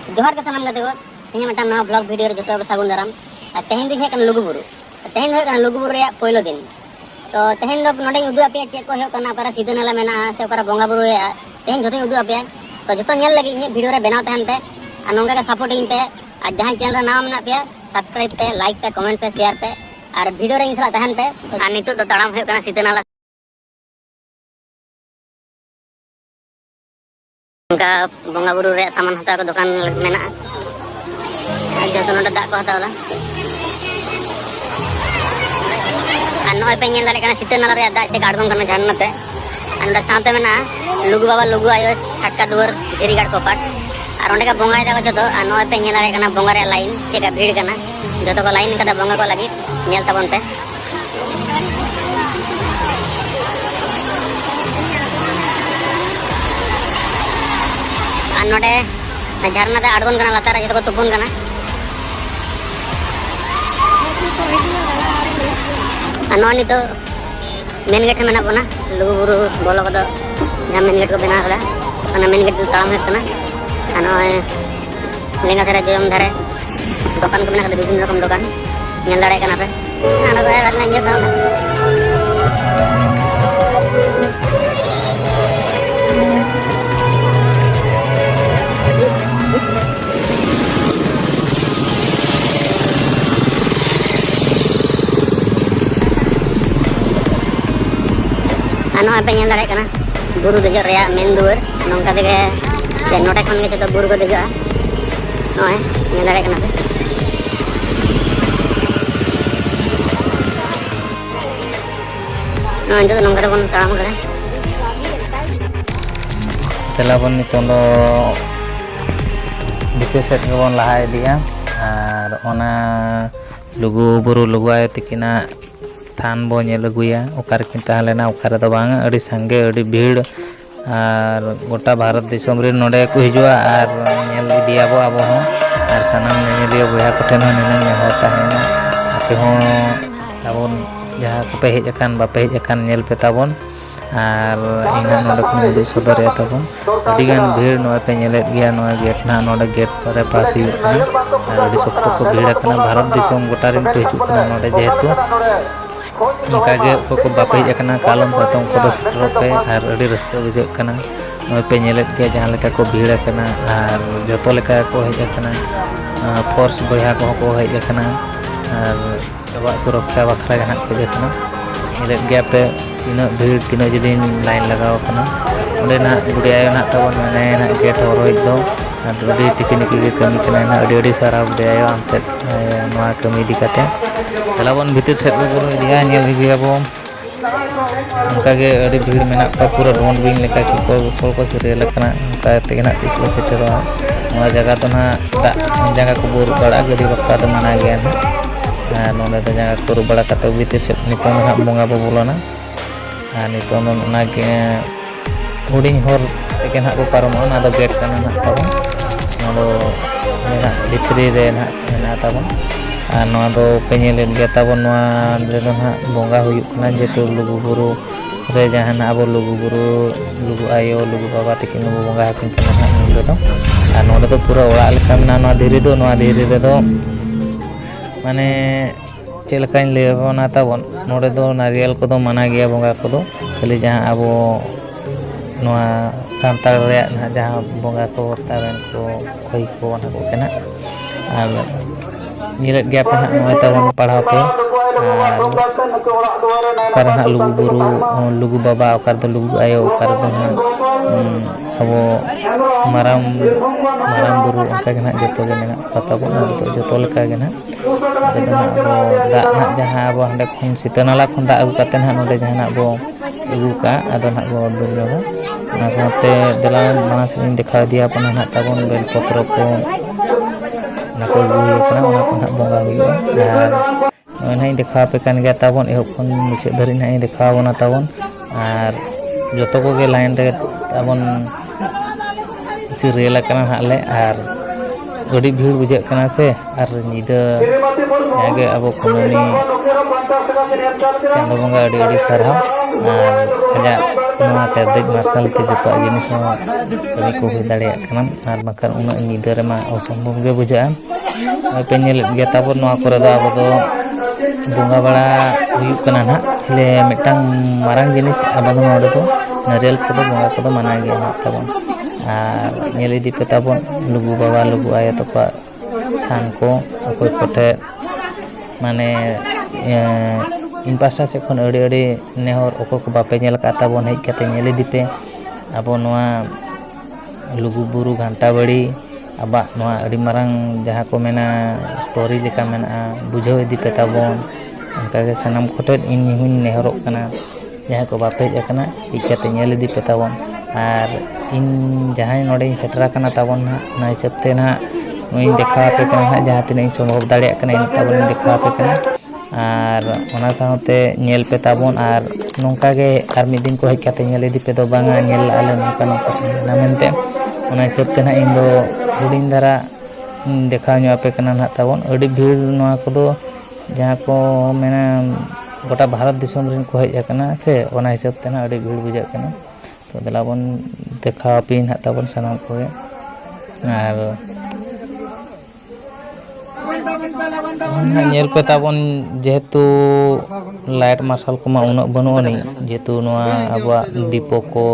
जोहार के सामान गाते को इन मिट्टा नवा ब्लॉग वीडियो जो सागुन दाराम तेहन दिन हेकन लुगुबुरु तेहन हो लुगुबुरु रे पहिलो दिन तो तेहन दो नोडे उदु आपे चेक को हो कना ओकरा सीधा नाला मेना से ओकरा बोंगा बुरु तेहन जतो उदु आपे तो जतो नेल लगी इन वीडियो रे बनाव तहन पे आ नोंगा का सपोर्ट इन पे आ जहां चैनल रे नाम मेना पे सब्सक्राइब पे लाइक पे कमेंट पे शेयर पे और वीडियो रे इंसला तहन पे आ नितो तो ताड़ाम हो कना सीधा नाला उनका बोंगा बुरु रे सामान हता को दुकान मेना जो नोडे दाग को हतावला नॉय पे नेल दाड़े सीते नाला रे दाग ते आड़गोन कना झरना ते अंदर साथे मेना लुगु बाबा लुगु आयो छटका दुवर गिरी गाड़ कोपाट और ओंडे का बोंगा दा को जो नॉय पे नेल दाड़े कना बोंगा रे लाइन चेका भीड़ कना जो को लाइन कदा बोंगा को लगी नेल तबन पे नोडे झरना ते आड़गोन कना लातार जो को तुपुन कना नो नितो मेन गेट में बना लुगुबुरु बोलो को जहाँ मेन गेट को बना मेन गेट ताड़ाम लेंगा धारे जोम धारे दुकान को बना विभिन्न रकम दुकान नेल दाड़े कना पे नॉय पे नेल दाड़े कना बुरु देजो रे मेन दुवर नोंका देगे से नोटे खन के जो बुरु को देजो नॉय नेल दाड़े कना पे नॉय जो नोंका बन ताड़ाम करे चला बन नितों भितर सेट के बन लहा इदिया और ओना लुगुबुरु लुगु आयो तिकिना थान बो नेल अगुया ओकार किन ताहलेना ओकार दो बांग अड़ी संगे अड़ी भीड़ और गोटा भारत दिसोम रे नोडे को हिजुआ और नेल इदिया बो आबो हो और सनाम नेलियो बया कोठेन हो नेन नेहो ताहेना आपे हो ताबोन जहां को पे हेज अकान बापे हेज अकान नेल पे ताबोन और इना नोडे को उदु सदर या ताबोन अड़ी गान भीड़ नो पे नेलेत गया नो गेट ना नोडे गेट पर पास हुई और अड़ी सख्त को भीड़ अकना भारत दिसोम गोटा रिन को हिजु कना नोडे जेहेतु उनका को बापे हेजना कालम सातों को सेटरों पे और अड़ी रस्का बुझे कना नोय पे नेलेत गया जहां लेका को भीड़ कना और जतो लेका को हेजना फोर्स बया को हेजना और जवा सुरक्षा बखरा गना को हेजना नेलेत गया पे तीना भीड़ तीना जदिन लाइन लगाव कना ओंडे ना गुडिया ना तबन माने ना गेट हरोय दो अड़ी टिकनिकी के कमी कना ना अड़ी सारा गुडिया आनसेट नोआ कमी दिकाते चलाबन भीतर सेट बुरु दिया नेल हिजुया बो उनका के अड़ी भीड़ मेना का पूरा रोड बिंग लेका की को सिरियल कना उनका तेना तिसलो सेटरो नोआ जगह तो ना जगह को बुरु बड़ा गदी बक्का तो मना गया ना नोडे तो जगह को बड़ा कते भीतर सेट नितो ना बोंगा बो बोलोना नितो ना के हुडिंग होर के ना को पारमो ना दो गेट कना ना तब नोडो मेना भितरी रे ना मेना तब नोआ दो पेनेलेन गया ताबो नोआ रेदो ना बोंगा हुयुक ना जेतु लुगुबुरु रे जहां ना आबो लुगुबुरु लुगु आयो लुगु बाबा तकिन नो बोंगा हकिन कना ना नोडे दो आ नोडे दो पूरा ओड़ा लेका मेना नोआ धीरे रे दो माने चेलकाइन लेबो ना ताबो नोडे दो नारियल को दो मना गया बोंगा को दो खाली जहां आबो नोआ सांताल रे ना जहां बोंगा को ताबेन को खोई को ना को केना और निरत गया पे नोय ताबन पढ़ाव पे ओकर ना लुगुबुरु लुगु बाबा ओकर दो लुगु आयो ओकर दो ना अबो माराम बुरु ओका के ना जतो के मेना पता बो तो जतो लेका के ना अबो दा ना जहां अबो हंडे खन सीतनाला खन दा अगु काते ना नोडे जहां ना बो अगु का आदो ना बो दुनिया बो ना साथे दला मास इन दिखा दिया अपन ना ताबन बेल पत्र को ना को बुई कना ओना को ना बोंगा हुई और नहीं देखा पे कान गया ताबन एहो खन मुचे धरि नहीं देखा बना ताबन और जतो को के लाइन रे ताबन सिरियल कना हाले और ᱟᱹᱰᱤ ᱵᱷᱤᱲ ᱵᱩᱡᱷᱟᱹᱜ ᱠᱟᱱᱟ ᱥᱮ ᱟᱨ ᱧᱤᱫᱟᱹ ᱡᱟᱜᱮ ᱟᱵᱚ ᱠᱩᱱᱟᱹᱢᱤ ᱪᱟᱸᱫᱳ ᱵᱚᱸᱜᱟ ᱟᱹᱰᱤ ᱟᱹᱰᱤ ᱥᱟᱨᱦᱟᱣ ᱟᱨ ᱟᱡᱟᱜ ᱱᱚᱣᱟ ᱛᱮᱨᱫᱮᱡ ᱢᱟᱨᱥᱟᱞ ᱛᱮ ᱡᱚᱛᱚᱣᱟᱜ ᱡᱤᱱᱤᱥ ᱦᱚᱸ ᱠᱟᱹᱢᱤ ᱠᱚ ᱦᱩᱭ ᱫᱟᱲᱮᱭᱟᱜ ᱠᱟᱱᱟ ᱟᱨ ᱵᱟᱝᱠᱷᱟᱱ ᱩᱱᱟᱹᱜ ᱧᱤᱫᱟᱹ ᱨᱮᱢᱟ ᱚᱥᱚᱢᱵᱷᱚᱵ ᱜᱮ ᱵᱩᱡᱷᱟᱹᱜᱼᱟ᱾ ᱦᱚᱭᱯᱮ ᱧᱮᱞᱮᱫ ᱜᱮᱭᱟ ᱛᱟᱵᱚᱱ ᱱᱚᱣᱟ ᱠᱚᱨᱮ ᱫᱚ ᱟᱵᱚ ᱫᱚ ᱵᱚᱸᱜᱟ ᱵᱟᱲᱟ ᱦᱩᱭᱩᱜ ᱠᱟᱱᱟ ᱱᱟᱦᱟᱜ ᱛᱟᱦᱞᱮ ᱢᱤᱫᱴᱟᱝ ᱢᱟᱨᱟᱝ ᱡᱤᱱᱤᱥ ᱟᱵᱚ ᱫᱚ ᱱᱚᱰᱮ ᱫᱚ ᱱᱟᱨᱤᱭᱟᱞ ᱠᱚᱫᱚ ᱵᱚᱸᱜᱟ ᱠᱚᱫᱚ ᱢᱟᱱᱟ ᱜᱮᱭᱟ ᱱᱟᱦᱟᱜ ᱛᱟᱵᱚᱱ ᱟᱨ ᱧᱮᱞ ᱤᱫᱤ ᱯᱮ ᱛᱟᱵᱚᱱ ᱞᱩᱜᱩ ᱵᱟᱵᱟ ᱞᱩᱜᱩ ᱟᱭᱳ ᱛᱟᱠᱚᱣᱟᱜ ᱛᱷᱟᱱ ᱠᱚ ᱚᱠᱚᱭ ᱠᱚᱴᱷᱮᱡ ᱢᱟᱱᱮ ᱤᱧ ᱯᱟᱥᱴᱟ ᱥᱮᱫ ᱠᱷᱚᱱ ᱟᱹᱰᱤ ᱟᱹᱰᱤ ᱱᱮᱦᱚᱨ ᱚᱠᱚᱭ ᱠᱚ ᱵᱟᱯᱮ ᱧᱮᱞ ᱟᱠᱟᱫ ᱛᱟᱵᱚᱱ ᱦᱮᱡ ᱠᱟᱛᱮ ᱧᱮᱞ ᱤᱫᱤ ᱯᱮ ᱟᱵᱚ ᱱᱚᱣᱟ ᱞᱩᱜᱩᱵᱩᱨᱩ ᱜᱷᱟᱱᱴᱟ ᱵᱟᱲᱤ ᱟᱵᱚᱣᱟᱜ ᱱᱚᱣᱟ ᱟᱹᱰᱤ ᱢᱟᱨᱟᱝ ᱡᱟᱦᱟᱸ ᱠᱚ ᱢᱮᱱᱟ ᱥᱴᱳᱨᱤ ᱞᱮᱠᱟ ᱢᱮᱱᱟᱜᱼᱟ ᱵᱩᱡᱷᱟᱹᱣ ᱤᱫᱤ ᱯᱮ ᱛᱟᱵᱚᱱ ᱚᱱᱠᱟᱜᱮ ᱥᱟᱱᱟᱢ ᱠᱚᱴᱷᱮᱱ ᱤᱧ ᱦᱚᱸᱧ ᱱᱮᱦᱚᱨᱚᱜ ᱠᱟᱱᱟ ᱡᱟᱦᱟᱸᱭ ko bape hej akana ᱦᱮᱡ ᱧᱮᱞ ᱤᱫᱤ ᱯᱮ ᱛᱟᱵᱚᱱ ᱟᱨ ᱤᱧ ᱡᱟᱦᱟᱸᱭ ᱱᱚᱰᱮᱧ ᱥᱮᱴᱮᱨ ᱟᱠᱟᱱᱟ ᱛᱟᱵᱚᱱ ᱱᱟᱦᱟᱜ ᱚᱱᱟ ᱦᱤᱥᱟᱹᱵ ᱛᱮ ᱱᱟᱦᱟᱜ ᱱᱚᱜᱼᱚᱭ ᱫᱮᱠᱷᱟᱣ ᱟᱯᱮ ᱠᱟᱱᱟ ᱱᱟᱦᱟᱜ ᱡᱟᱦᱟᱸ ᱛᱤᱱᱟᱹᱜ ᱤᱧ ᱥᱚᱢᱵᱷᱚᱵ ᱫᱟᱲᱮᱭᱟᱜ ᱠᱟᱱᱟ ᱤᱱᱟᱹᱜ ᱛᱟᱵᱚᱱᱤᱧ ᱫᱮᱠᱷᱟᱣ ᱟᱯᱮ ᱠᱟᱱᱟ ᱟᱨ ᱚᱱᱟ ᱥᱟᱶᱛᱮ ᱧᱮᱞ ᱯᱮ ᱛᱟᱵᱚᱱ ᱟᱨ ᱱᱚᱝᱠᱟ ᱜᱮ ᱟᱨ ᱢᱤᱫ ᱫᱤᱱ ᱠᱚ ᱦᱮᱡ ᱠᱟᱛᱮ ᱧᱮᱞ ᱤᱫᱤ ᱯᱮ ᱫᱚ ᱵᱟᱝᱟ ᱧᱮᱞ ᱞᱟᱜᱼᱟ ᱞᱮ ᱱᱚᱝᱠᱟ ᱱᱚᱝᱠᱟ ᱛᱟᱦᱮᱸ ᱢᱮᱱᱛᱮ ᱚᱱᱟ ᱦᱤᱥᱟᱹᱵ ᱛᱮ ᱱᱟᱦᱟᱜ ᱤᱧ ᱫᱚ ᱦᱩᱰᱤᱧ ᱫᱷᱟᱨᱟ ᱫᱮᱠᱷᱟᱣ ᱧᱚᱜ ᱟᱯᱮ ᱠᱟᱱᱟ ᱱᱟᱦᱟᱜ ᱛᱟᱵᱚᱱ ᱟᱹᱰᱤ ᱵᱷᱤᱲ ᱱᱚᱣᱟ ᱠᱚᱫᱚ ᱡᱟᱦᱟᱸ ko mena गोटा भारत दिसम रिन को हेज आकना से ओना हिसाब ते ना अड़ी भीड़ बुझाग कना तो देला बन देखा पिन हात ताबन सानाम को आर नेल पे ताबन जेहेतु लाइट मार्शल को मा उना बनुआनी जेहेतु नोआ आबा दीपो को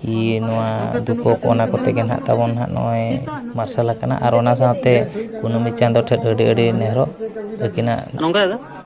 कि नोआ दीपो को ओना कोते गेन हात ताबन हा नोय मार्शल आकना आर ओना साथे कुनुमी चांदो ठे अड़ी अड़ी नेहरो अकिना